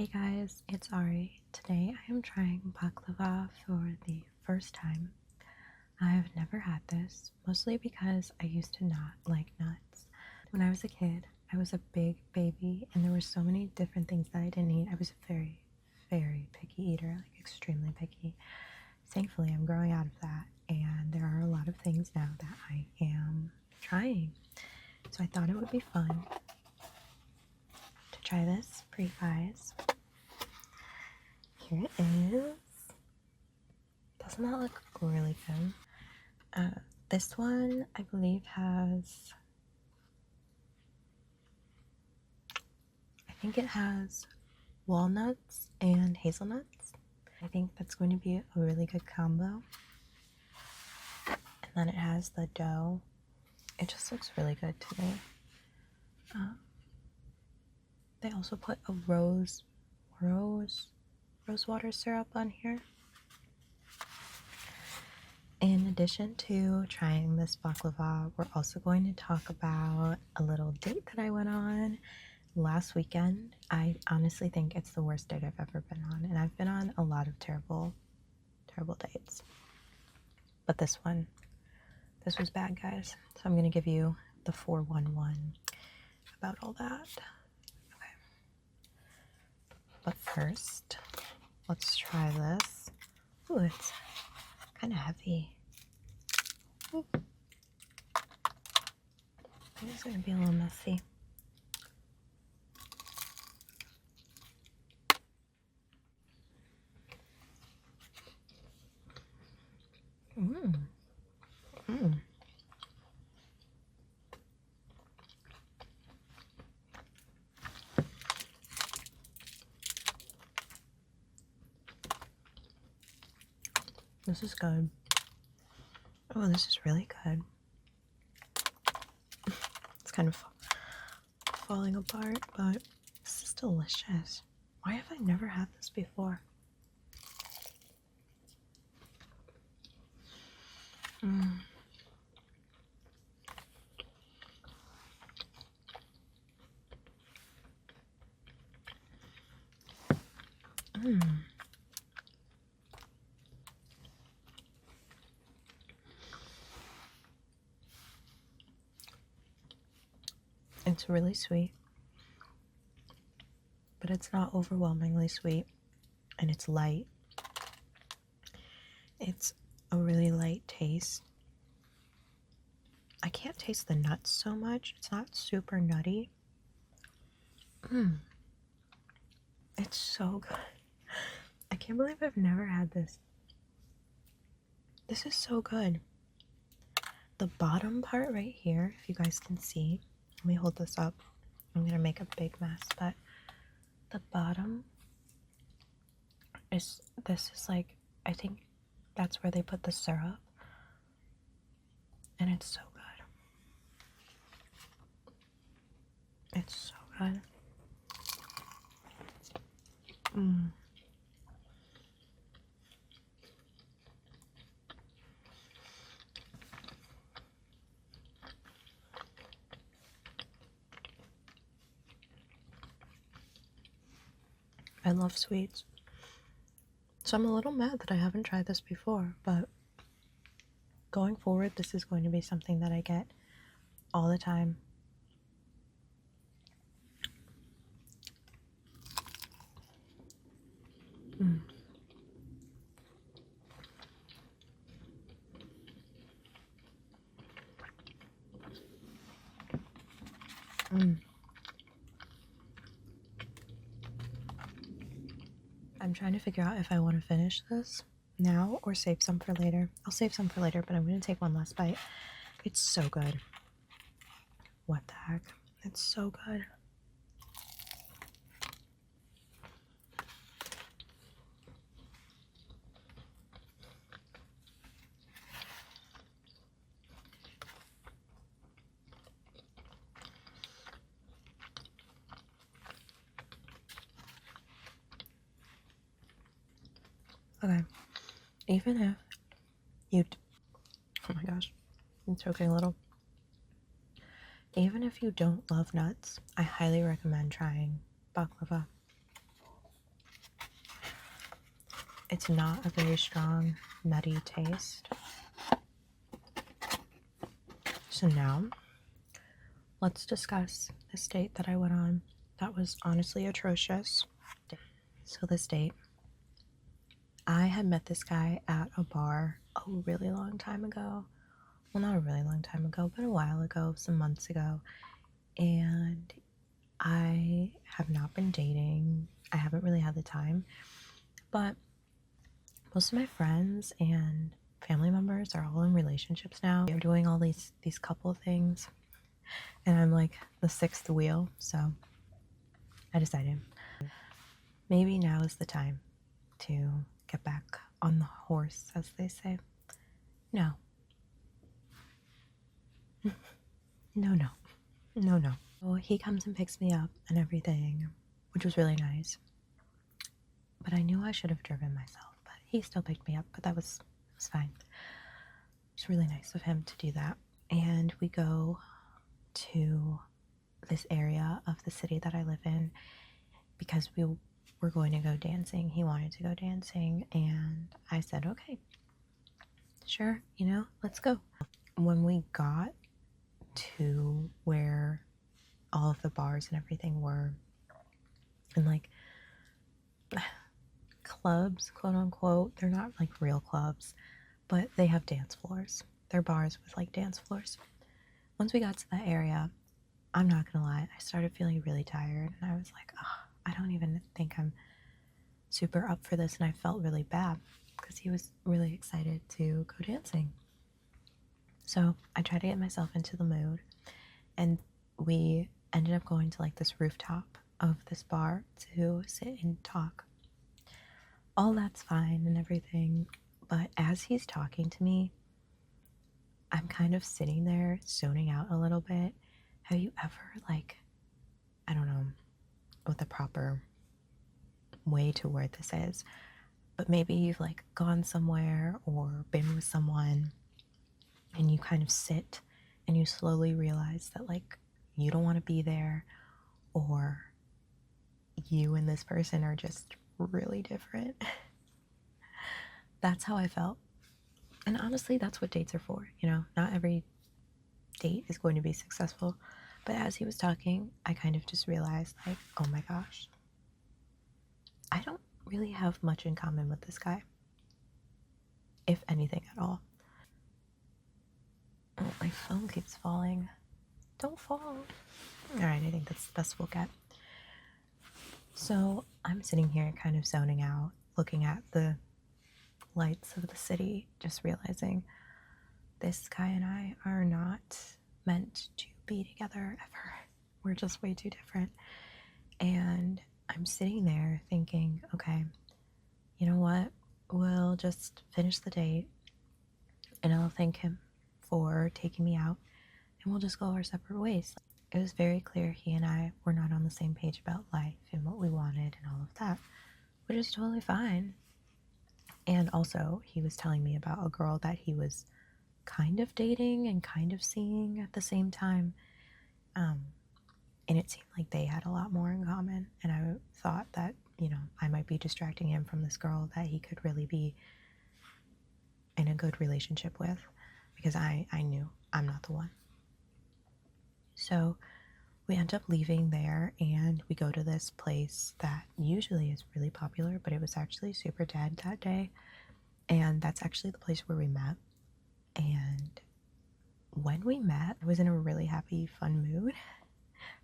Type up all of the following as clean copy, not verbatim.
Hey guys, it's Ari. Today I am trying baklava for the first time. I've never had this, mostly because I used to not like nuts. When I was a kid, I was a big baby and there were so many different things that I didn't eat. I was a very, very picky eater, like extremely picky. Thankfully, I'm growing out of that and there are a lot of things now that I am trying. So I thought it would be fun to try this for you guys. Here it is. Doesn't that look really good? This one, I believe, has... I think it has walnuts and hazelnuts. I think that's going to be a really good combo. And then it has the dough. It just looks really good to me. They also put a rose water syrup on here. In addition to trying this baklava, we're also going to talk about a little date that I went on last weekend. I honestly think it's the worst date I've ever been on, and I've been on a lot of terrible dates. But this was bad, guys. So I'm going to give you the 411 about all that. Okay. But first, let's try this. Ooh, it's kind of heavy. Ooh. It's going to be a little messy. This is good. Oh, this is really good. It's kind of falling apart, but this is delicious. Why have I never had this before? It's really sweet, but it's not overwhelmingly sweet, and it's light. It's a really light taste. I can't taste the nuts so much. It's not super nutty. It's so good. I can't believe I've never had this. This is so good. The bottom part right here, if you guys can see, let me hold this up. I'm gonna make a big mess, but the bottom is, this is like, I think that's where they put the syrup, and it's so good. It's so good. I love sweets. So I'm a little mad that I haven't tried this before, but going forward, this is going to be something that I get all the time. I'm trying to figure out if I want to finish this now or save some for later. I'll save some for later, but I'm going to take one last bite. It's so good. What the heck? It's so good. Okay, even if you, oh my gosh, I'm choking a little. Even if you don't love nuts, I highly recommend trying baklava. It's not a very strong, nutty taste. So now, let's discuss this date that I went on. That was honestly atrocious. So this date, I had met this guy at a bar a really long time ago. Well, not a really long time ago, but a while ago, some months ago. And I have not been dating. I haven't really had the time. But most of my friends and family members are all in relationships now. They're doing all these couple things. And I'm like the sixth wheel. So I decided maybe now is the time to get back on the horse, as they say. No. No. So he comes and picks me up and everything, which was really nice. But I knew I should have driven myself, but he still picked me up, but that was fine. It's really nice of him to do that. And we go to this area of the city that I live in because we were going to go dancing. He wanted to go dancing, and I said, okay, sure, let's go. When we got to where all of the bars and everything were, and like clubs, quote unquote, they're not like real clubs, but they have dance floors. They're bars with like dance floors. Once we got to that area, I'm not gonna lie, I started feeling really tired, and I was like, oh, I don't even think I'm super up for this, and I felt really bad because he was really excited to go dancing. So I tried to get myself into the mood, and we ended up going to like this rooftop of this bar to sit and talk. All that's fine and everything, but as he's talking to me, I'm kind of sitting there zoning out a little bit. Have you ever, like, I don't know what the proper way to word this is, but maybe you've like gone somewhere or been with someone and you kind of sit and you slowly realize that like you don't want to be there, or you and this person are just really different. That's how I felt. And honestly, that's what dates are for, not every date is going to be successful. But as he was talking, I kind of just realized, like, oh my gosh, I don't really have much in common with this guy, if anything at all. Oh, my phone keeps falling. Don't fall. Alright, I think that's the best we'll get. So I'm sitting here kind of zoning out, looking at the lights of the city, just realizing this guy and I are not meant to be together ever. We're just way too different. And I'm sitting there thinking, okay, you know what? We'll just finish the date and I'll thank him for taking me out and we'll just go our separate ways. It was very clear he and I were not on the same page about life and what we wanted and all of that, which is totally fine. And also, he was telling me about a girl that he was kind of dating and kind of seeing at the same time. And it seemed like they had a lot more in common. And I thought that, I might be distracting him from this girl that he could really be in a good relationship with, because I knew I'm not the one. So we end up leaving there and we go to this place that usually is really popular, but it was actually super dead that day. And that's actually the place where we met. And when we met, I was in a really happy, fun mood.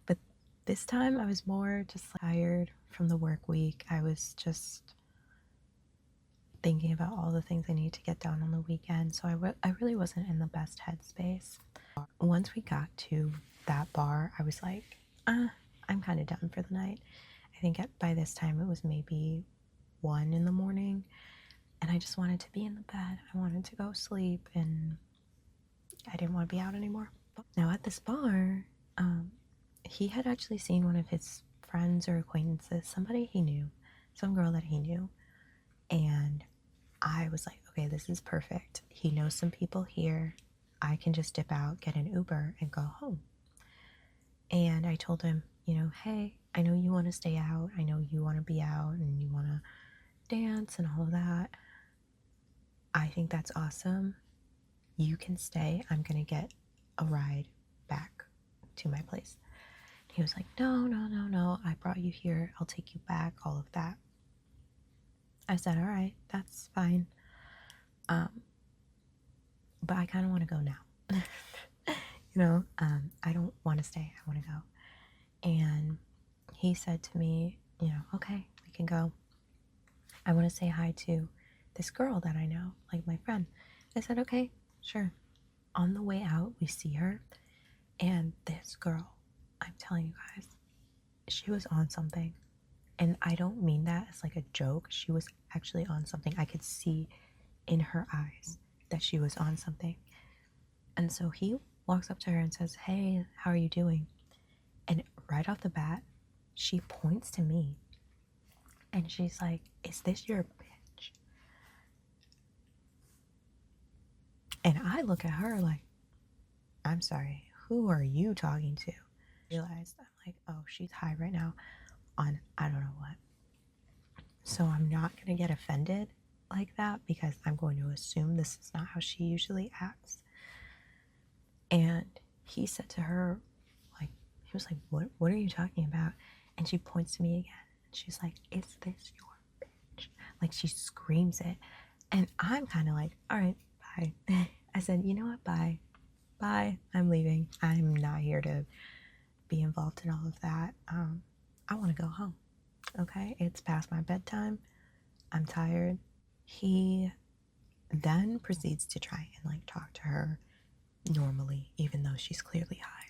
But this time I was more just tired from the work week. I was just thinking about all the things I need to get done on the weekend. So I really wasn't in the best headspace. Once we got to that bar, I was like, I'm kind of done for the night. I think by this time it was maybe 1 in the morning, and I just wanted to be in the bed. I wanted to go sleep, and I didn't want to be out anymore. Now at this bar, he had actually seen one of his friends or acquaintances, somebody he knew, some girl that he knew, and I was like, okay, this is perfect. He knows some people here. I can just dip out, get an Uber, and go home. And I told him, hey, I know you want to stay out. I know you want to be out and you want to dance and all of that. I think that's awesome. You can stay. I'm gonna get a ride back to my place. He was like, no, no, no, no. I brought you here. I'll take you back, all of that. I said, all right, that's fine. But I kind of want to go now. I don't want to stay. I want to go. And he said to me, okay, we can go. I want to say hi to this girl that I know, like my friend. I said, okay, sure. On the way out, we see her. And this girl, I'm telling you guys, she was on something. And I don't mean that as like a joke. She was actually on something. I could see in her eyes that she was on something. And so he walks up to her and says, hey, how are you doing? And right off the bat, she points to me. And she's like, is this your bitch? And I look at her like, I'm sorry, who are you talking to? I realized, I'm like, oh, she's high right now on I don't know what. So I'm not going to get offended like that because I'm going to assume this is not how she usually acts. And he said to her, like, he was like, what are you talking about? And she points to me again. And she's like, is this your bitch? Like, she screams it. And I'm kind of like, all right, bye. I said, you know what, bye. Bye, I'm leaving. I'm not here to be involved in all of that. I want to go home. Okay, it's past my bedtime. I'm tired. He then proceeds to try and like talk to her normally, even though she's clearly high.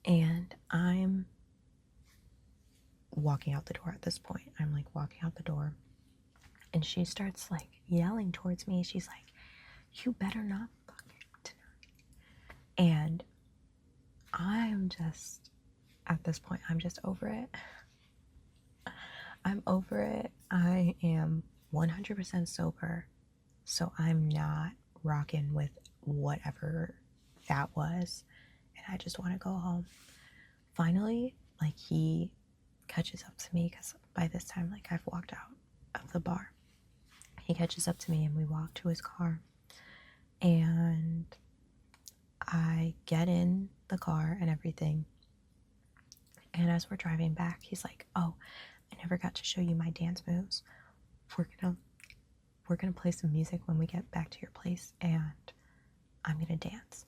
And I'm walking out the door at this point. I'm like walking out the door, and she starts like yelling towards me. She's like, you better not fuck it tonight. And I'm just, at this point, I'm just over it. I'm over it. I am 100% sober, so I'm not rocking with whatever that was, and I just want to go home. Finally, like, he catches up to me because by this time, like, I've walked out of the bar. He catches up to me and we walk to his car, and I get in the car and everything, and as we're driving back, he's like, oh, I never got to show you my dance moves. We're gonna play some music when we get back to your place, and I'm gonna dance.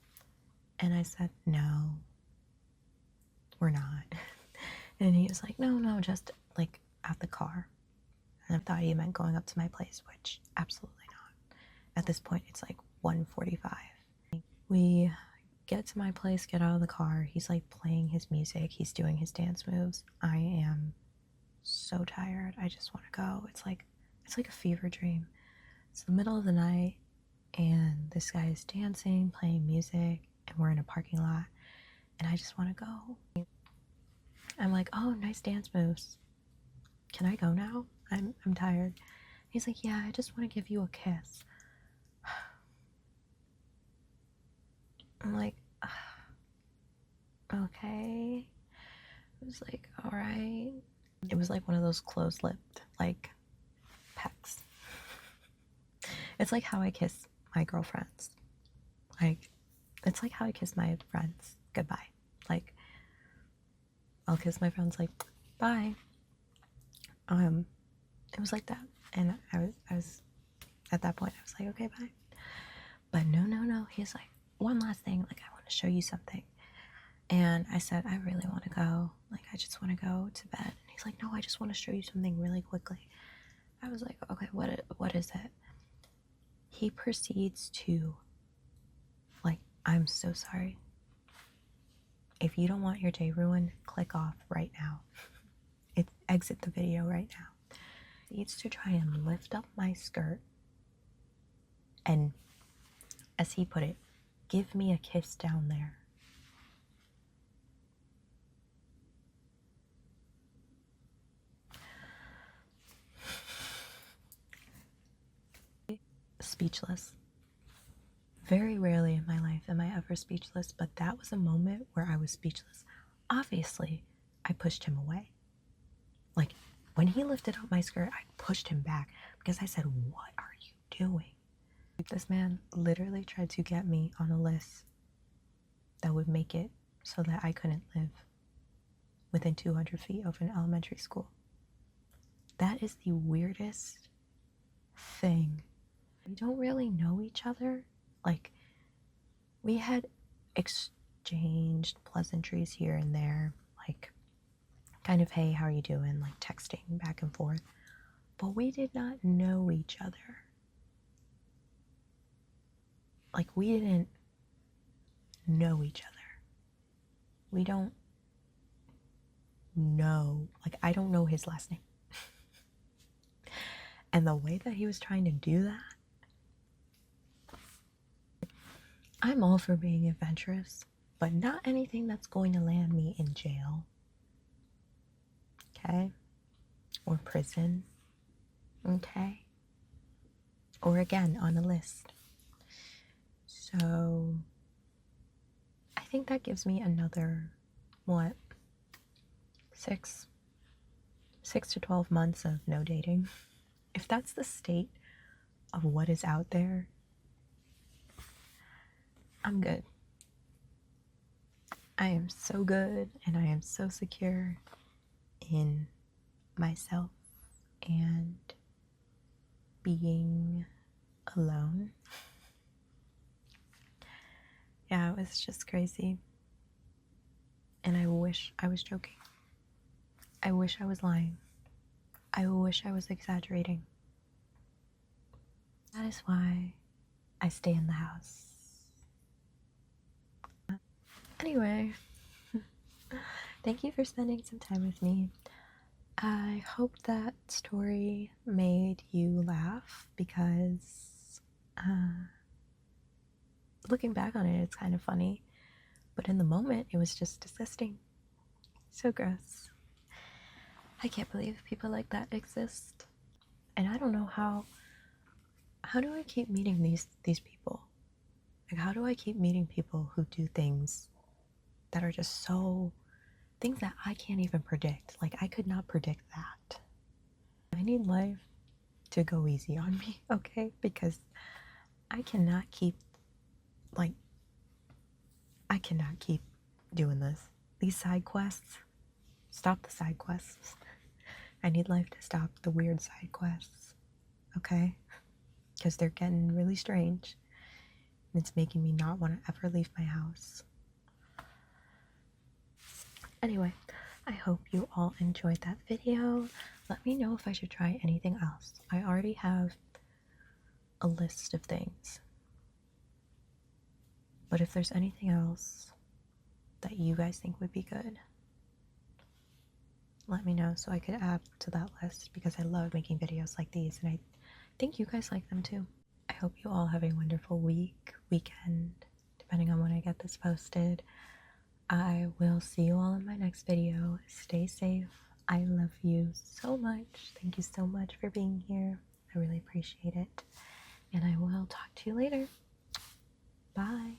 And I said, no, we're not. And he was like, no, just like at the car. And I thought he meant going up to my place, which absolutely not. At this point, it's like 1:45. We get to my place, get out of the car. He's like playing his music. He's doing his dance moves. I am so tired. I just want to go. It's like a fever dream. It's the middle of the night, and this guy is dancing, playing music, and we're in a parking lot, and I just want to go. I'm like, oh, nice dance moves. Can I go now? I'm tired. He's like, yeah, I just want to give you a kiss. I'm like, okay. I was like, all right. It was like one of those closed-lipped, like, pecks. It's like how I kiss my girlfriends. Like, it's like how I kiss my friends goodbye. Like, I'll kiss my friends like, bye. It was like that. And I was at that point, I was like, okay, bye. But no. He's like, one last thing. Like, I want to show you something. And I said, I really want to go. Like, I just want to go to bed. And he's like, no, I just want to show you something really quickly. I was like, okay, what is it? He proceeds to, like, I'm so sorry. If you don't want your day ruined, click off right now. Exit the video right now. He needs to try and lift up my skirt and, as he put it, give me a kiss down there. Speechless. Very rarely in my life am I ever speechless, but that was a moment where I was speechless. Obviously, I pushed him away. Like, When he lifted up my skirt, I pushed him back because I said, "What are you doing?" This man literally tried to get me on a list that would make it so that I couldn't live within 200 feet of an elementary school. That is the weirdest thing. We don't really know each other. Like, we had exchanged pleasantries here and there, like kind of, "Hey, how are you doing?" like texting back and forth. But we did not know each other. Like, we didn't know each other. We don't know, like, I don't know his last name. And the way that he was trying to do that, I'm all for being adventurous, but not anything that's going to land me in jail. Okay? Or prison. Okay? Or again, on a list. So I think that gives me another, what, 6 to 12 months of no dating. If that's the state of what is out there, I'm good. I am so good, and I am so secure in myself and being alone. Yeah, it was just crazy. And I wish I was joking. I wish I was lying. I wish I was exaggerating. That is why I stay in the house. Anyway, thank you for spending some time with me. I hope that story made you laugh because looking back on it, it's kind of funny. But in the moment, it was just disgusting. So gross. I can't believe people like that exist. And I don't know how do I keep meeting these people? Like, how do I keep meeting people who do things that are just so, things that I can't even predict? Like, I could not predict that. I need life to go easy on me, okay? Because I cannot keep, like, I cannot keep doing this. These side quests, stop the side quests. I need life to stop the weird side quests, okay? Because they're getting really strange. And it's making me not want to ever leave my house. Anyway, I hope you all enjoyed that video. Let me know if I should try anything else. I already have a list of things. But if there's anything else that you guys think would be good, let me know so I could add to that list, because I love making videos like these and I think you guys like them too. I hope you all have a wonderful weekend, depending on when I get this posted. I will see you all in my next video. Stay safe. I love you so much. Thank you so much for being here. I really appreciate it. And I will talk to you later. Bye.